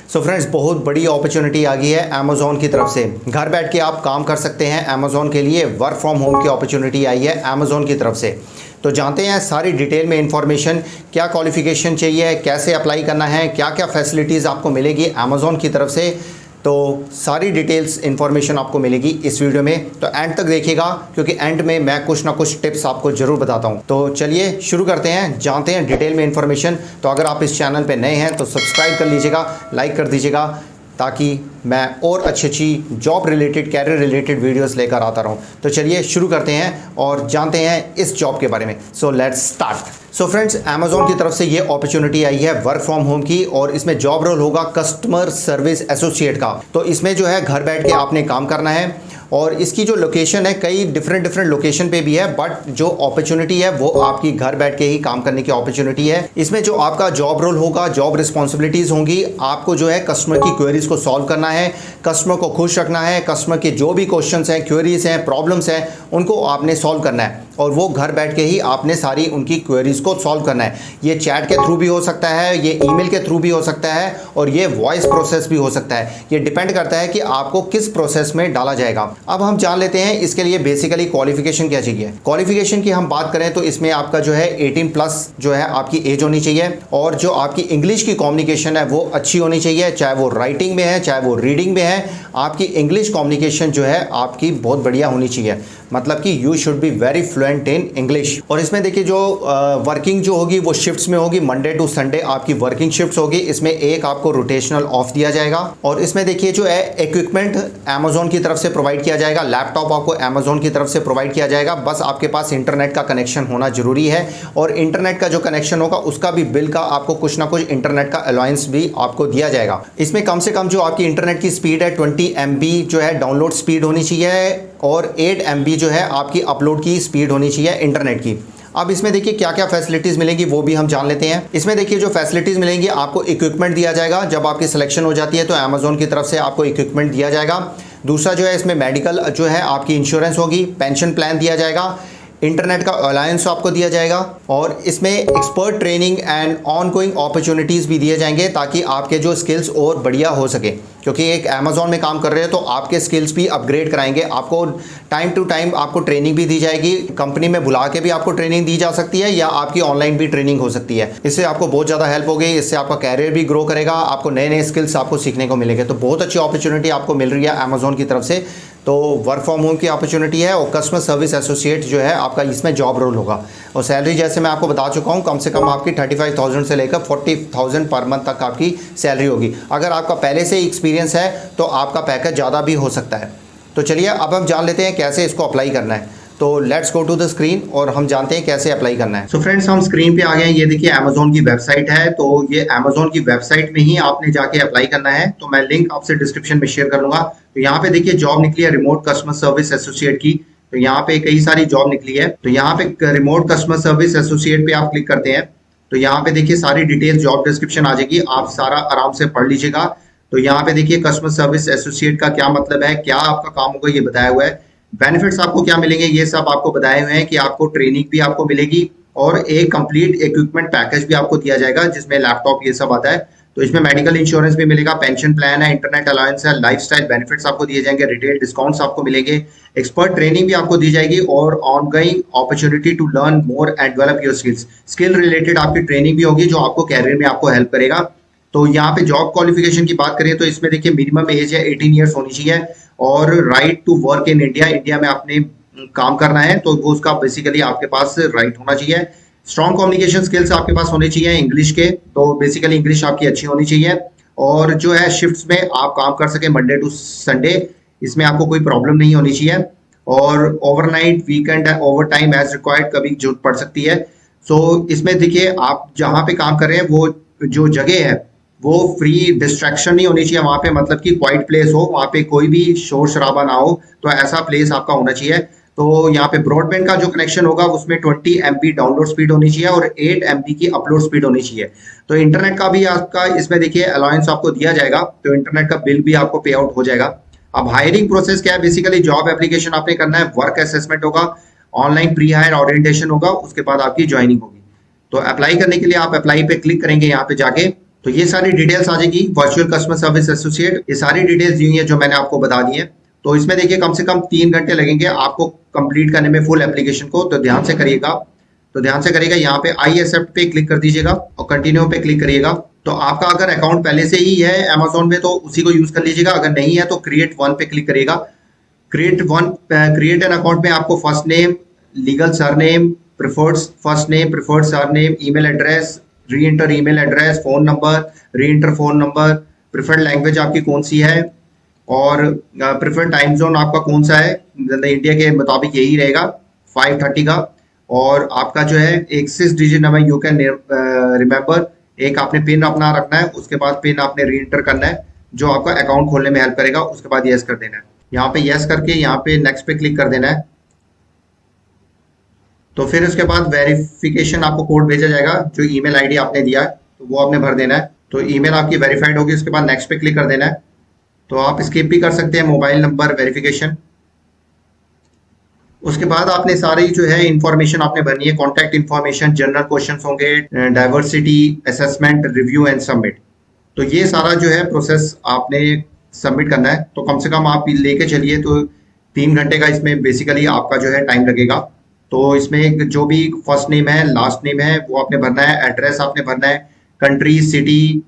So friends, बहुत बड़ी opportunity आ गई है अमेज़ॉन की तरफ से। घर बैठ के आप काम कर सकते हैं। अमेज़ॉन के लिए वर्क फ्रॉम होम की अपॉर्चुनिटी आई है अमेज़ॉन की तरफ से। तो जानते हैं सारी डिटेल में इन्फॉर्मेशन, क्या क्वालिफिकेशन चाहिए, कैसे अप्लाई करना है, क्या क्या फैसिलिटीज़ आपको मिलेगी अमेज़ॉन की तरफ से। तो सारी डिटेल्स इन्फॉर्मेशन आपको मिलेगी इस वीडियो में, तो एंड तक देखिएगा क्योंकि एंड में मैं कुछ ना कुछ टिप्स आपको ज़रूर बताता हूँ। तो चलिए शुरू करते हैं, जानते हैं डिटेल में इन्फॉर्मेशन। तो अगर आप इस चैनल पे नए हैं तो सब्सक्राइब कर लीजिएगा, लाइक कर दीजिएगा, ताकि मैं और अच्छी job related, career related videos लेकर आता रहूं। तो चलिए शुरू करते हैं और जानते हैं इस जॉब के बारे में। So let's start. So friends, Amazon की तरफ से ये अपॉर्चुनिटी आई है वर्क फ्रॉम होम की, और इसमें जॉब रोल होगा कस्टमर सर्विस एसोसिएट का। तो इसमें जो है घर बैठ के आपने काम करना है, और इसकी जो लोकेशन है कई डिफरेंट लोकेशन पे भी है, बट जो अपॉर्चुनिटी है वो आपकी घर बैठ के ही काम करने की अपॉर्चुनिटी है। इसमें जो आपका जॉब रोल होगा, जॉब रिस्पॉन्सिबिलिटीज़ होंगी, आपको जो है कस्टमर की क्वेरीज को सॉल्व करना है, कस्टमर को खुश रखना है, कस्टमर के जो भी क्वेश्चंस हैं, क्वेरीज हैं, प्रॉब्लम्स हैं, उनको आपने सॉल्व करना है, और वो घर बैठ के ही आपने सारी उनकी क्वेरीज को सॉल्व करना है। ये चैट के थ्रू भी हो सकता है, ये ईमेल के थ्रू भी हो सकता है, और ये वॉइस प्रोसेस भी हो सकता है। ये डिपेंड करता है कि आपको किस प्रोसेस में डाला जाएगा। अब हम जान लेते हैं इसके लिए बेसिकली क्वालिफिकेशन क्या चाहिए। क्वालिफिकेशन की हम बात करें तो इसमें आपका जो है 18+ जो है आपकी एज होनी चाहिए, और जो आपकी इंग्लिश की कम्युनिकेशन है वो अच्छी होनी चाहिए, चाहे वो राइटिंग में है चाहे वो रीडिंग में है। आपकी इंग्लिश कम्युनिकेशन जो है आपकी बहुत बढ़िया होनी चाहिए, मतलब कि you should be very fluent in English. और इसमें देखिए जो वर्किंग जो होगी वो शिफ्ट्स में होगी, मंडे टू संडे आपकी वर्किंग शिफ्ट्स होगी। इसमें एक आपको रोटेशनल ऑफ दिया जाएगा, और इसमें देखिए जो है इक्विपमेंट अमेज़ॉन की तरफ से प्रोवाइड किया जाएगा, लैपटॉप आपको अमेज़ॉन की तरफ से प्रोवाइड किया जाएगा। बस आपके पास इंटरनेट का कनेक्शन होना जरूरी है, और इंटरनेट का जो कनेक्शन होगा उसका भी बिल का आपको कुछ ना कुछ इंटरनेट का अलाउंस भी आपको दिया जाएगा। इसमें कम से कम जो आपकी इंटरनेट की स्पीड है 20 MB जो है डाउनलोड स्पीड होनी चाहिए, और 8 MB जो है आपकी अपलोड की स्पीड होनी चाहिए इंटरनेट की। अब इसमें देखिए क्या क्या फैसिलिटीज़ मिलेंगी वो भी हम जान लेते हैं। इसमें देखिए जो फैसिलिटीज़ मिलेंगी, आपको इक्विपमेंट दिया जाएगा। जब आपकी सिलेक्शन हो जाती है तो अमेज़ॉन की तरफ से आपको इक्विपमेंट दिया जाएगा। दूसरा जो है इसमें मेडिकल जो है आपकी इंश्योरेंस होगी, पेंशन प्लान दिया जाएगा, इंटरनेट का अलायंस आपको दिया जाएगा, और इसमें expert training and ongoing opportunities भी दिए जाएंगे, ताकि आपके जो स्किल्स और बढ़िया हो सके। क्योंकि एक अमेज़ॉन में काम कर रहे हो तो आपके स्किल्स भी अपग्रेड कराएंगे। आपको टाइम टू टाइम आपको ट्रेनिंग भी दी जाएगी, कंपनी में बुला के भी आपको ट्रेनिंग दी जा सकती है, या आपकी ऑनलाइन भी ट्रेनिंग हो सकती है। इससे आपको बहुत ज़्यादा हेल्प होगी, इससे आपका कैरियर भी ग्रो करेगा, आपको नए नए स्किल्स आपको सीखने को मिलेंगे। तो बहुत अच्छी अपॉर्चुनिटी आपको मिल रही है अमेज़ॉन की तरफ से। तो वर्क फ्रॉम होम की अपॉर्चुनिटी है, और कस्टमर सर्विस एसोसिएट जो है आपका इसमें जॉब रोल होगा। और सैलरी जैसे मैं आपको बता चुका हूँ, कम से कम आपकी 35,000 से लेकर 40,000 पर मंथ तक आपकी सैलरी होगी। अगर आपका पहले से एक्सपीरियंस है तो आपका पैकेज ज़्यादा भी हो सकता है। तो चलिए अब हम जान लेते हैं कैसे इसको अप्लाई करना है। तो let's go to the screen और हम जानते हैं कैसे अप्लाई करना है। सो फ्रेंड्स, हम स्क्रीन पे आ गए हैं। ये देखिए अमेज़ॉन की वेबसाइट है, तो ये अमेज़ॉन की वेबसाइट में ही आपने जाके अप्लाई करना है। तो मैं लिंक आपसे डिस्क्रिप्शन में शेयर कर लूंगा। तो यहाँ पे देखिए जॉब निकली है रिमोट कस्टमर सर्विस एसोसिएट की। तो यहाँ पे कई सारी जॉब निकली है। तो यहाँ पे रिमोट कस्टमर सर्विस एसोसिएट पे आप क्लिक करते हैं, तो यहाँ पे देखिए सारी डिटेल्स जॉब डिस्क्रिप्शन आ जाएगी, आप सारा आराम से पढ़ लीजिएगा। तो यहाँ पे देखिए कस्टमर सर्विस एसोसिएट का क्या मतलब है, क्या आपका काम होगा, ये बताया हुआ है। बेनिफिट्स आपको क्या मिलेंगे ये सब आपको बताए हुए हैं, कि आपको ट्रेनिंग भी आपको मिलेगी, और एक कंप्लीट इक्विपमेंट पैकेज भी आपको दिया जाएगा, जिसमें लैपटॉप ये सब आता है। तो इसमें मेडिकल इंश्योरेंस भी मिलेगा, पेंशन प्लान है, इंटरनेट अलायंस है, लाइफस्टाइल बेनिफिट्स आपको दिए जाएंगे, रिटेल डिस्काउंट्स आपको मिलेंगे, एक्सपर्ट ट्रेनिंग भी आपको दी जाएगी, और ongoing opportunity to learn more and develop your skills. Skill related आपकी ट्रेनिंग भी होगी, जो आपको कैरियर में आपको हेल्प करेगा। तो यहाँ पे जॉब क्वालिफिकेशन की बात करें तो इसमें देखिए मिनिमम एज है 18 ईयर्स होनी चाहिए, और right to work in India, India में आपने काम करना है तो वो उसका बेसिकली आपके पास राइट होना चाहिए। स्ट्रॉन्ग कम्युनिकेशन स्किल्स आपके पास होने चाहिए इंग्लिश के, तो बेसिकली इंग्लिश आपकी अच्छी होनी चाहिए। और जो है शिफ्ट्स में आप काम कर सके मंडे टू संडे, इसमें आपको कोई प्रॉब्लम नहीं होनी चाहिए। और overnight, weekend, overtime as required कभी जरूरत पड़ सकती है। सो इसमें देखिए आप जहाँ पे काम कर रहे हैं वो जो जगह है वो फ्री, डिस्ट्रैक्शन नहीं होनी चाहिए वहां पे, मतलब कि क्वाइट प्लेस हो, वहां पे कोई भी शोर शराबा ना हो, तो ऐसा प्लेस आपका होना चाहिए। तो यहाँ पे ब्रॉडबैंड का जो कनेक्शन होगा उसमें 20 MB डाउनलोड स्पीड होनी चाहिए, और 8 MB की अपलोड स्पीड होनी चाहिए। तो इंटरनेट का भी आपका इसमें देखिए अलाउंस आपको दिया जाएगा, तो इंटरनेट का बिल भी आपको पे आउट हो जाएगा। अब हायरिंग प्रोसेस क्या है, बेसिकली जॉब एप्लीकेशन आपने करना है, वर्क असेसमेंट होगा, ऑनलाइन प्री हायर ओरिएंटेशन होगा, उसके बाद आपकी ज्वाइनिंग होगी। तो अप्लाई करने के लिए आप अप्लाई पे क्लिक करेंगे यहाँ पे जाके, तो तो ये सारी डिटेल्स आ जाएगी वर्चुअल कस्टमर सर्विस एसोसिएट, ये सारी डिटेल्स दी हुई है जो मैंने आपको बता दी है। तो इसमें देखिए कम से कम 3 घंटे लगेंगे आपको कंप्लीट करने में फुल एप्लीकेशन को, तो ध्यान से करिएगा। तो ध्यान से करिएगा, यहाँ पे आई एक्सेप्ट पे क्लिक कर दीजिएगा और कंटिन्यू पे क्लिक करिएगा। तो आपका अगर अकाउंट पहले से ही है अमेजोन में तो उसी को यूज कर लीजिएगा, अगर नहीं है तो क्रिएट वन पे क्लिक करिएगा। क्रिएट एन अकाउंट में आपको first name, legal surname, preferred first name, preferred surname, email address, री enter email address, phone number, री enter phone number, preferred language आपकी कौन सी है और प्रिफर्ड टाइम जोन आपका कौन सा है, इंडिया के मुताबिक यही रहेगा 5:30 का। और आपका जो है एक 6 digit number you can remember, एक आपने पिन अपना रखना है, उसके बाद पिन आपने री एंटर करना है जो आपका अकाउंट खोलने में हेल्प करेगा। उसके बाद यस कर देना है, यहाँ पे यस करके यहाँ पे नेक्स्ट पे क्लिक कर देना है। तो फिर उसके बाद वेरिफिकेशन आपको कोड भेजा जाएगा, जो ईमेल आईडी आपने दिया है तो वो आपने भर देना है। तो ईमेल आपकी वेरीफाइड होगी, उसके बाद नेक्स्ट पे क्लिक कर देना है। तो आप स्किप भी कर सकते हैं मोबाइल नंबर वेरिफिकेशन। उसके बाद आपने सारी जो है इंफॉर्मेशन आपने भरनी है, कॉन्टैक्ट इंफॉर्मेशन, जनरल क्वेश्चंस होंगे, diversity assessment, review and submit. तो ये सारा जो है प्रोसेस आपने सबमिट करना है। तो कम से कम आप लेके चलिए तो 3 घंटे का इसमें बेसिकली आपका जो है टाइम लगेगा। तो इसमें जो भी फर्स्ट नेम है, लास्ट नेम है वो आपने भरना है, एड्रेस आपने भरना है, कंट्री, सिटी,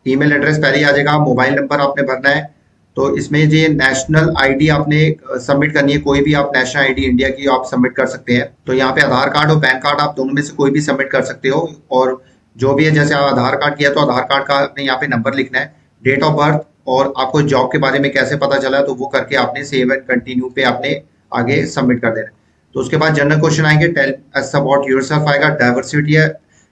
ईमेल एड्रेस पहले ही आ जाएगा, मोबाइल नंबर आपने भरना है। तो इसमें ये नेशनल आईडी आपने सबमिट करनी है, कोई भी आप नेशनल आईडी इंडिया की आप सबमिट कर सकते हैं। तो यहाँ पे आधार कार्ड और पैन कार्ड आप दोनों में से कोई भी सबमिट कर सकते हो। और जो भी है, जैसे आप आधार कार्ड किया तो आधार कार्ड का आपने यहाँ पे नंबर लिखना है, डेट ऑफ बर्थ और आपको जॉब के बारे में कैसे पता चला तो वो करके आपने सेव एंड कंटिन्यू पे आपने आगे सबमिट कर देना है। तो उसके बाद जनरल क्वेश्चन आएंगे, टेल अस अबाउट योरसेल्फ आएगा, डाइवर्सिटी है,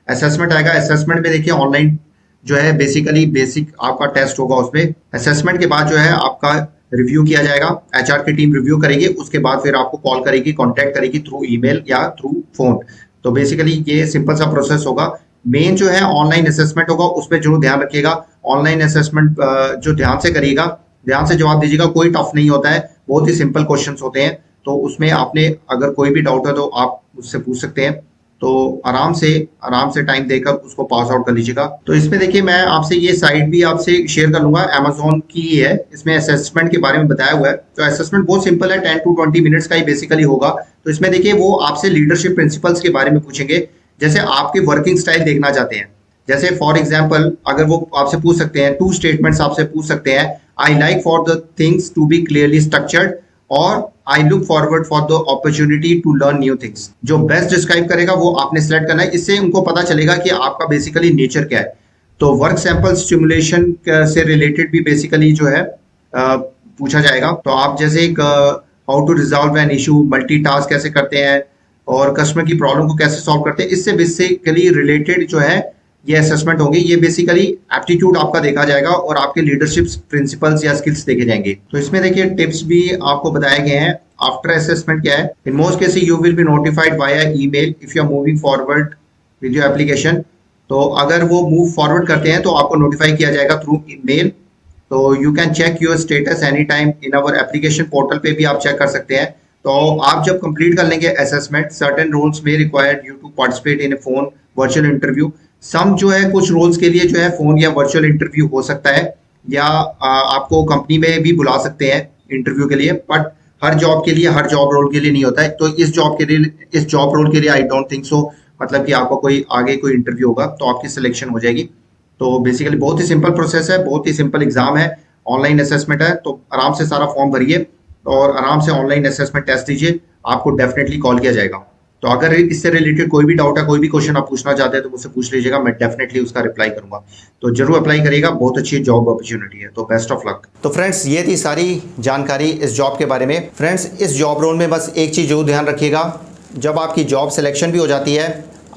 असेसमेंट आएगा। असेसमेंट में देखिए ऑनलाइन जो है बेसिकली बेसिक आपका टेस्ट होगा उसमें। असेसमेंट के बाद जो है आपका रिव्यू किया जाएगा, एचआर की टीम रिव्यू करेगी, उसके बाद फिर आपको कॉल करेगी, कांटेक्ट करेगी थ्रू ईमेल या थ्रू फोन। तो बेसिकली ये सिंपल सा प्रोसेस होगा। मेन जो है ऑनलाइन असेसमेंट होगा, उस पर जरूर ध्यान रखिएगा। ऑनलाइन असेसमेंट जो ध्यान से करिएगा, ध्यान से जवाब दीजिएगा, कोई टफ नहीं होता है, बहुत ही सिंपल क्वेश्चन होते हैं। तो उसमें आपने अगर कोई भी डाउट है तो आप उससे पूछ सकते हैं। तो आराम से टाइम देकर उसको पास आउट कर लीजिएगा। तो इसमें देखिए मैं आपसे ये साइट भी आपसे शेयर कर लूंगा, अमेजोन की है, इसमें असेसमेंट के बारे में बताया हुआ है। तो असेसमेंट बहुत सिंपल है, 10 to 20 मिनट्स का ही बेसिकली होगा। तो इसमें देखिए वो आपसे लीडरशिप प्रिंसिपल्स के बारे में पूछेंगे, जैसे आपके वर्किंग स्टाइल देखना चाहते हैं। जैसे फॉर एग्जाम्पल अगर वो आपसे पूछ सकते हैं, 2 स्टेटमेंट्स आपसे पूछ सकते हैं, I like for the things to be clearly structured और I look forward for the opportunity to learn new things. जो बेस्ट डिस्क्राइब करेगा वो आपने सेलेक्ट करना है, इससे उनको पता चलेगा कि आपका बेसिकली नेचर क्या है। तो वर्क सैंपल स्टिमुलेशन से रिलेटेड भी बेसिकली जो है पूछा जाएगा। तो आप जैसे how to resolve an issue, multitask कैसे करते हैं और कस्टमर की प्रॉब्लम को कैसे सॉल्व करते हैं, इससे बेसिकली रिलेटेड जो है ये असेसमेंट होगी। ये बेसिकली एप्टीट्यूड आपका देखा जाएगा और आपके लीडरशिप प्रिंसिपल्स या स्किल्स देखे जाएंगे। तो इसमें देखिए टिप्स भी आपको बताए गए हैं। आफ्टर असेसमेंट क्या है, in most cases you will be notified via email if you are moving forward with your application. तो अगर वो मूव फॉरवर्ड करते हैं तो आपको नोटिफाई किया जाएगा थ्रू ईमेल। तो you can check your status any time in our application portal पे भी आप चेक कर सकते हैं। तो आप जब कंप्लीट कर लेंगे असेसमेंट, सर्टेन रोल्स में required you to participate in a phone virtual interview. Some जो है कुछ रोल्स के लिए जो है फोन या वर्चुअल इंटरव्यू हो सकता है, या आपको कंपनी में भी बुला सकते हैं इंटरव्यू के लिए, बट हर जॉब के लिए, हर जॉब रोल के लिए नहीं होता है। तो इस जॉब रोल के लिए आई डोंट थिंक सो मतलब कि आपको कोई आगे कोई इंटरव्यू होगा तो आपकी सिलेक्शन हो जाएगी। तो बेसिकली बहुत ही सिंपल प्रोसेस है, बहुत ही सिंपल एग्जाम है, ऑनलाइन असेसमेंट है। तो आराम से सारा फॉर्म भरिए और आराम से ऑनलाइन असेसमेंट टेस्ट दीजिए, आपको डेफिनेटली कॉल किया जाएगा। तो अगर इससे रिलेटेड कोई भी डाउट है, कोई भी क्वेश्चन आप पूछना चाहते हैं तो मुझसे पूछ लीजिएगा, मैं डेफिनेटली उसका रिप्लाई करूंगा। तो जरूर अप्लाई करिएगा, बहुत अच्छी जॉब अपॉर्चुनिटी है। तो बेस्ट ऑफ लक। तो फ्रेंड्स ये थी सारी जानकारी इस जॉब के बारे में। फ्रेंड्स इस जॉब रोल में बस एक चीज़ जरूर ध्यान रखिएगा, जब आपकी जॉब सिलेक्शन भी हो जाती है,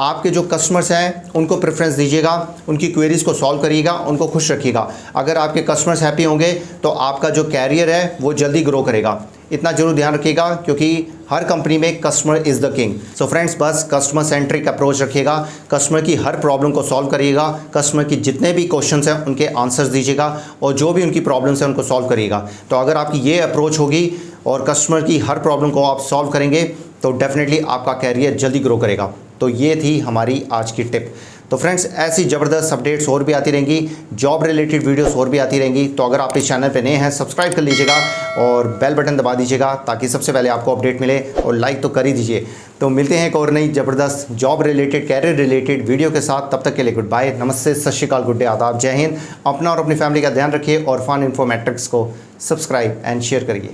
आपके जो कस्टमर्स हैं उनको प्रेफरेंस दीजिएगा, उनकी क्वेरीज़ को सॉल्व करिएगा, उनको खुश रखिएगा। अगर आपके कस्टमर्स हैप्पी होंगे तो आपका जो कैरियर है वो जल्दी ग्रो करेगा। इतना जरूर ध्यान रखिएगा क्योंकि हर कंपनी में customer is the king. So friends बस कस्टमर सेंट्रिक अप्रोच रखिएगा, कस्टमर की हर प्रॉब्लम को सॉल्व करिएगा, कस्टमर की जितने भी क्वेश्चंस हैं उनके आंसर्स दीजिएगा और जो भी उनकी प्रॉब्लम्स हैं उनको सॉल्व करिएगा। तो अगर आपकी ये अप्रोच होगी और कस्टमर की हर प्रॉब्लम को आप सॉल्व करेंगे तो डेफिनेटली आपका कैरियर जल्दी ग्रो करेगा। तो ये थी हमारी आज की टिप। तो फ्रेंड्स ऐसी ज़बरदस्त अपडेट्स और भी आती रहेंगी, जॉब रिलेटेड वीडियोस और भी आती रहेंगी। तो अगर आप इस चैनल पे नए हैं सब्सक्राइब कर लीजिएगा और बेल बटन दबा दीजिएगा ताकि सबसे पहले आपको अपडेट मिले, और लाइक तो कर ही दीजिए। तो मिलते हैं एक और नई ज़बरदस्त job related career related video के साथ। तब तक के लिए गुड बाय, नमस्ते, सत श्री अकाल, गुड डे, आदाब, जय हिंद। अपना और अपनी फैमिली का ध्यान रखिए और फन इन्फो मैट्रिक्स को सब्सक्राइब एंड शेयर करिए।